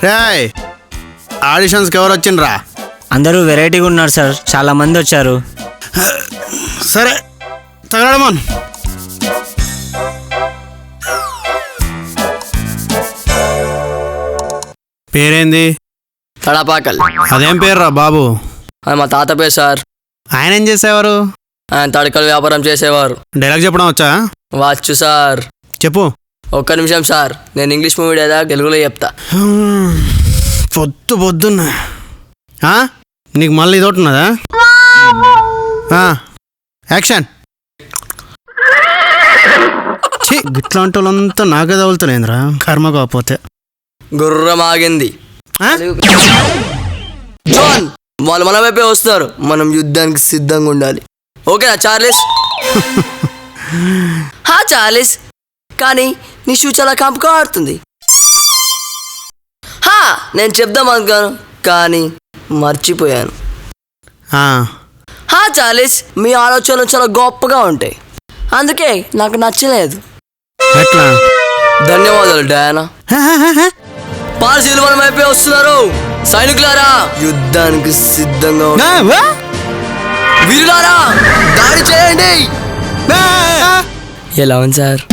రేయ్ ఆడిషన్స్కి ఎవరు వచ్చిండ్రా? అందరూ వెరైటీగా ఉన్నారు సార్, చాలా మంది వచ్చారు. సరే తగలడమన్. పేరేంది? తడపాకల్. అదేం పేరురా బాబు? అది మా తాత పేరు సార్. ఆయన ఏం చేసేవారు? ఆయన తడకలు వ్యాపారం చేసేవారు. డైలాగ్ చెప్పడం వచ్చా? వచ్చు సార్. చెప్పు. ఒక్క నిమిషం సార్, నేను ఇంగ్లీష్ మూవీ డైలాగ్ తెలుగులో చెప్తా. పొద్దున్న నీకు మళ్ళీ ఇది ఒకటి ఉన్నదా? యాక్షన్. ఇట్లాంటి వాళ్ళంతా నాకే తగులుతలేదురా, కర్మ కాకపోతే. గుర్రం ఆగింది. జోన్, వాళ్ళు మన వైపే వస్తారు, మనం యుద్ధానికి సిద్ధంగా ఉండాలి. ఓకేనా చార్లిస్? చార్లిస్, కానీ నీ షూ చాలా కంపుగా ఆడుతుంది. నేను చెప్దాం అనుకోను కానీ మర్చిపోయాను. చార్లిస్, మీ ఆలోచనలు చాలా గొప్పగా ఉంటాయి, అందుకే నాకు నచ్చలేదు. ధన్యవాదాలు డయానా. పార్సీలు మన వైపే వస్తున్నారు. సైనికులారా, యుద్ధానికి సిద్ధంగా వీరులారా, దాడి చేయండి. ఎలా ఉంది సార్?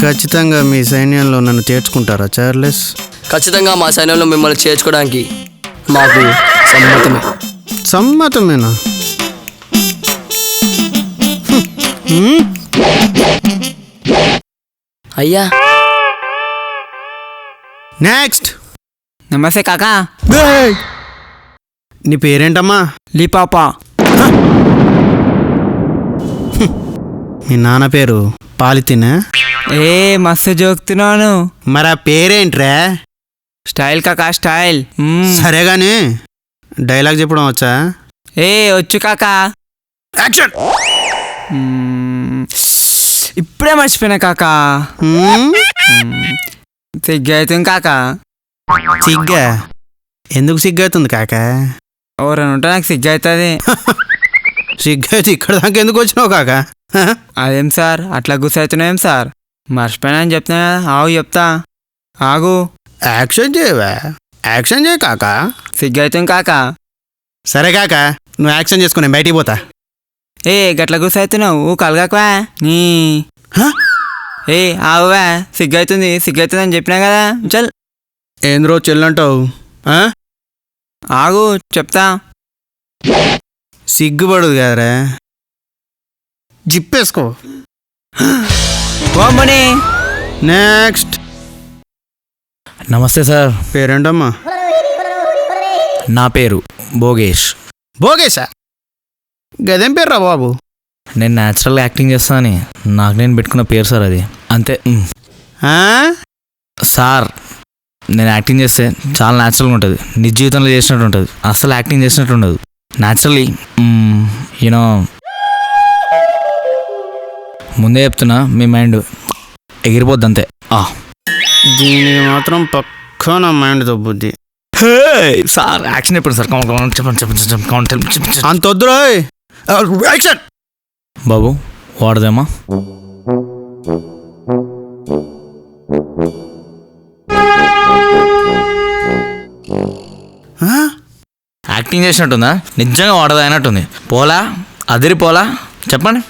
ఖచ్చితంగా మీ సైన్యంలో నన్ను చేర్చుకుంటారా చార్లెస్? ఖచ్చితంగా మా సైన్యంలో మిమ్మల్ని చేర్చుకోవడానికి మాకు సమ్మతమే. సమ్మతమేనా? అయ్యా. నెక్స్ట్. నమస్తే కాకా. నీ పేరేంటమ్మా? లీపాపా. మీ నాన్న పేరు పాలితీనా? మస్తు జోక్తున్నాను. మరి ఆ పేరేంట్రా? స్టైల్ కాకా, స్టైల్. సరే గాని డైలాగ్ చెప్పడం వచ్చా? వచ్చు కాకా. యాక్షన్. ఇప్పుడే మర్చిపోయినా కాకా. సిగ్గవుతుంది కాకా. సిగ్గా? ఎందుకు సిగ్గవుతుంది కాకా? ఎవరైనా ఉంటే నాకు సిగ్గవుతుంది. సిగ్గైతే ఇక్కడ దాకా ఎందుకు వచ్చినావు కాకా? అదేం సార్ అట్లా గుర్తవుతున్నాయేం సార్? మర్చిపోయినా అని చెప్తున్నా కదా. ఆగు చెప్తా, ఆగు. యాక్షన్ చేయవా? యాక్షన్ చేయ కాకా. సిగ్గవుతుంది కాకా. సరే కాకా, నువ్వు యాక్షన్ చేసుకుని బయటికి పోతా. గట్ల గుర్తవుతున్నావు, కలగకవా నీ. ఆవువా, సిగ్గవుతుంది అని చెప్పినా కదా. చల్. ఏంద్రో చెల్లంటావు? ఆగు చెప్తా. సిగ్గుపడదు కదరా, జిప్పేసుకో. నెక్స్ట్. నమస్తే సార్. పేరేంటమ్మా? నా పేరు భోగేష్. భోగేశా? గదేం పేర్రా బాబు? నేను న్యాచురల్గా యాక్టింగ్ చేస్తానని నాకు నేను పెట్టుకున్న పేరు సార్, అది అంతే. సార్, నేను యాక్టింగ్ చేస్తే చాలా న్యాచురల్గా ఉంటుంది, నిజ జీవితంలో చేసినట్టు ఉంటుంది, అస్సలు యాక్టింగ్ చేసినట్టు ఉండదు. Naturally you know. ముందే చెప్తున్నా, మీ మైండ్ ఎగిరిపోద్ది అంతే. దీనికి మాత్రం పక్కా నా మైండ్ దొబ్బుద్ది. సార్ యాక్షన్ చెప్పండి సార్. చెప్పండి. అంత వద్దురా. యాక్షన్. బాబు వాడదేమా? యాక్టింగ్ చేసినట్టుందా? నిజంగా వాడదా అయినట్టుంది. పోలా, అదిరిపోలా. చెప్పండి.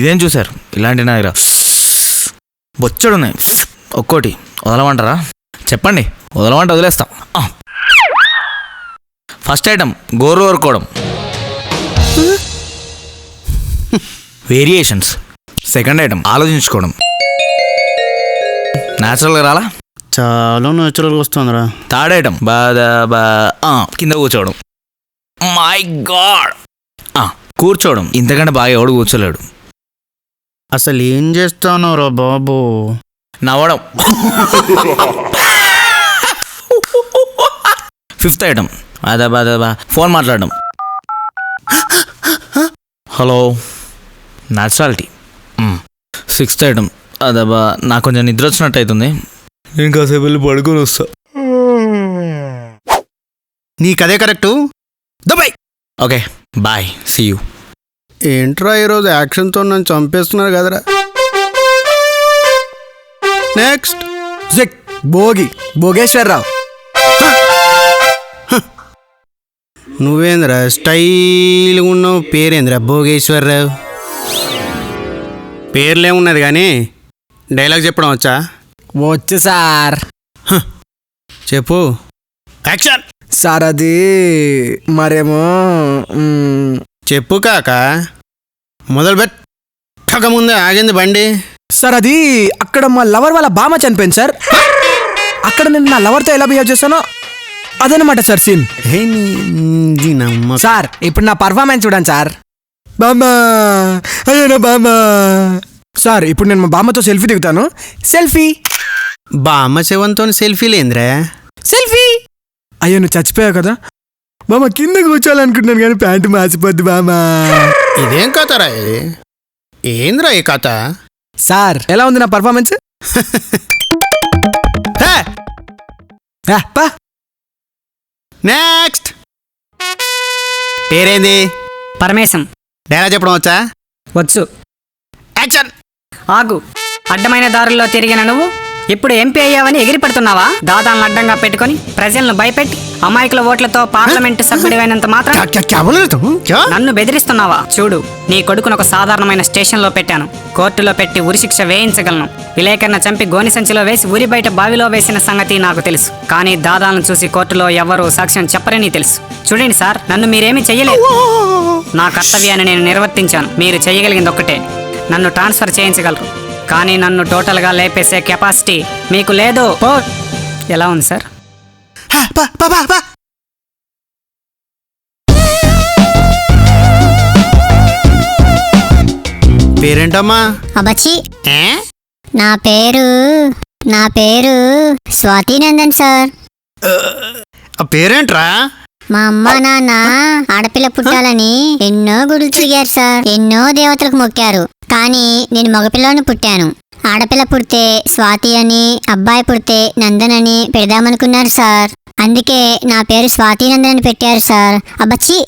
ఇదేం చూసారు? ఇలాంటి నా దగ్గర బొచ్చడున్నాయి. ఒక్కోటి వదలమంటారా? చెప్పండి, వదలమంటే వదిలేస్తాం. ఫస్ట్ ఐటమ్ గోరు వరుకోవడం, వేరియేషన్స్. సెకండ్ ఐటమ్ ఆలోచించుకోవడం. న్యాచురల్గా రాలా? చాలా న్యాచురల్గా వస్తుందిరా. థర్డ్ ఐటమ్ కింద కూర్చోవడం. మై గాడ్, కూర్చోవడం. ఇంతకంటే బాగా ఎవడు కూర్చోలేడు. అసలు ఏం చేస్తానో రా బాబు? నవ్వడం. ఫిఫ్త్ ఐటమ్ ఫోన్ మాట్లాడడం. Hello, naturality. సిక్స్త్ ఐటమ్ నాకు కొంచెం నిద్ర వచ్చినట్టు అవుతుంది, నేను కాసేపు వెళ్ళి పడుకొని వస్తా. నీకదే correct. Dubai. Okay, bye, see you. ఏంట్రా ఈరోజు యాక్షన్తో నన్ను చంపేస్తున్నారు కదరా. నెక్స్ట్ భోగేశ్వరరావు. నువ్వేంద్రా స్టైల్గా ఉన్నావు, పేరేంద్రా భోగేశ్వరరావు. పేర్లేమున్నది కానీ డైలాగ్ చెప్పడం వచ్చా? వచ్చు సార్. చెప్పు. యాక్షన్. సార్ అది మరేమో చెప్పు కాక. మొదలు పెట్టక ముందే ఆగింది బండి. సార్ అది అక్కడ మా లవర్ వాళ్ళ బామ్మ చనిపోయింది సార్. అక్కడ నేను నా లవర్తో ఎలా బిహేవ్ చేస్తానో అదనమాట సార్ సీన్. సార్ ఇప్పుడు నా పర్ఫార్మెన్స్ చూడండి సార్. బామ్మా అయ్యో బామ్మా. సార్ ఇప్పుడు నేను మా బామ్మతో సెల్ఫీ దిగుతాను. సెల్ఫీ. బామ్మ శవంతో సెల్ఫీ లేంద్రా. సెల్ఫీ. అయ్యో నువ్వు చచ్చిపోయావు కదా బామ్మ, కింద కూర్చోాలనుకుంటున్నాను కానీ ప్యాంటు మార్చిపోద్ది బామ్మా. ఇదేం కథరా? ఏంద్రా ఈ కథ? సార్ ఎలా ఉంది నా పర్ఫార్మెన్స్? నెక్స్ట్. పేరేంది? పరమేశం. డైలాగ్ చెప్పడం వచ్చా? వచ్చు. యాక్షన్. ఆగు. అడ్డమైన దారుల్లో తిరిగిన నువ్వు ఇప్పుడు ఎంపీ అయ్యావని ఎగిరి పడుతున్నావా? దాదాలను అడ్డంగా పెట్టుకుని ప్రజలను భయపెట్టి అమాయకుల ఓట్లతో పార్లమెంటు సభ్యుడివైనంత మాత్రం నన్ను బెదిరిస్తున్నావా? చూడు, నీ కొడుకును ఒక సాధారణమైన స్టేషన్లో పెట్టాను. కోర్టులో పెట్టి ఉరిశిక్ష వేయించగలను. విలేకరణ చంపి గోని సంచిలో వేసి ఉరి బయట బావిలో వేసిన సంగతి నాకు తెలుసు. కానీ దాదాలను చూసి కోర్టులో ఎవ్వరూ సాక్ష్యం చెప్పరని తెలుసు. చూడండి సార్, నన్ను మీరేమీ చెయ్యలేదు. నా కర్తవ్యాన్ని నేను నిర్వర్తించాను. మీరు చెయ్యగలిగింది ఒక్కటే, నన్ను ట్రాన్స్ఫర్ చేయించగలరు. కానీ నన్ను టోటల్గా లేపేసే కెపాసిటీ మీకు లేదు. ఎలా ఉంది సార్? పేరేంటమ్మా? అబ్బచ్చి, నా పేరు స్వాతినందన్ సార్. ఆ పేరేంట్రా? మా అమ్మ నాన్న ఆడపిల్ల పుట్టాలని ఎన్నో గుడులు తిరిగారు సార్. ఎన్నో దేవతలకు మొక్కారు. కానీ నేను మగపిల్లని పుట్టాను. ఆడపిల్ల పుడితే స్వాతి అని, అబ్బాయి పుడితే నందన్ అని పెడదామనుకున్నారు సార్. అందుకే నా పేరు స్వాతినందన్ అని పెట్టారు సార్. అబ్బచ్చి.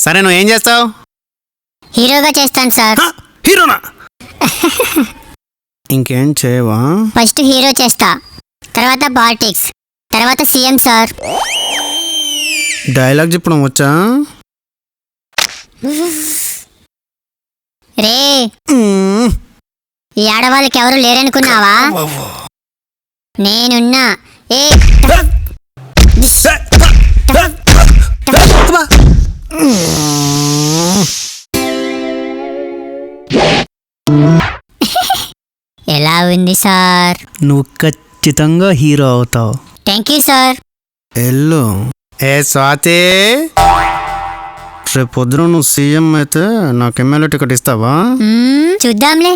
సరే, నువ్వు ఏం చేస్తావు? హీరోగా చేస్తాను సార్. హీరోనా? ఇంకేం చేయవా? ఫస్ట్ హీరో చేస్తా, తర్వాత పాలిటిక్స్, తర్వాత సీఎం సార్. డైలాగ్ చెప్పడం వచ్చా? రే, ఈ ఆడవాళ్ళకి ఎవరు లేరనుకున్నావా? నేనున్నా. ఏ ఎలా ఉంది సార్? నువ్వు ఖచ్చితంగా హీరో అవుతావు. Thank you sir. ఎల్లు. ఏ స్వాతి, రేపు పొద్దున నువ్వు సీఎం అయితే నాకు ఎమ్మెల్యే టికెట్ ఇస్తావా? చూద్దాంలే.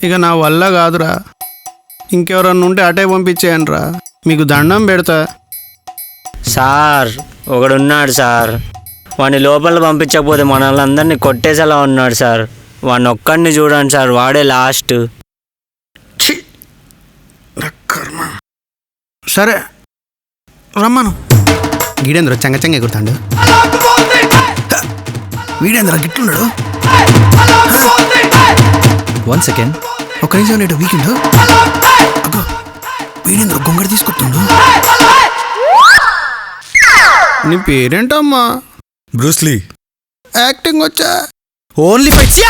ఇక నా వల్ల కాదురా. ఇంకెవరన్నా ఉంటే అటే పంపించేయండి రా, మీకు దండం పెడతా. సార్ ఒకడున్నాడు సార్, వాడిని లోపల పంపించకపోతే మనల్ని అందరినీ కొట్టేసేలా ఉన్నాడు సార్. వాడిని ఒక్కడిని చూడండి సార్, వాడే లాస్ట్. సరే రమ్మను. వీడేంద్ర చెంగ ఎగురుతాడు. వీడేంద్ర గిట్లున్నాడు. 1 సెకండ్. ఒక నిమిషం నేటు వీకెండ్. వీడేంద్ర గొంగడి తీసుకొస్తుండు. నీ పేరేంటమ్మా? బ్రూస్లీ. యాక్టింగ్ వచ్చా? Only fights.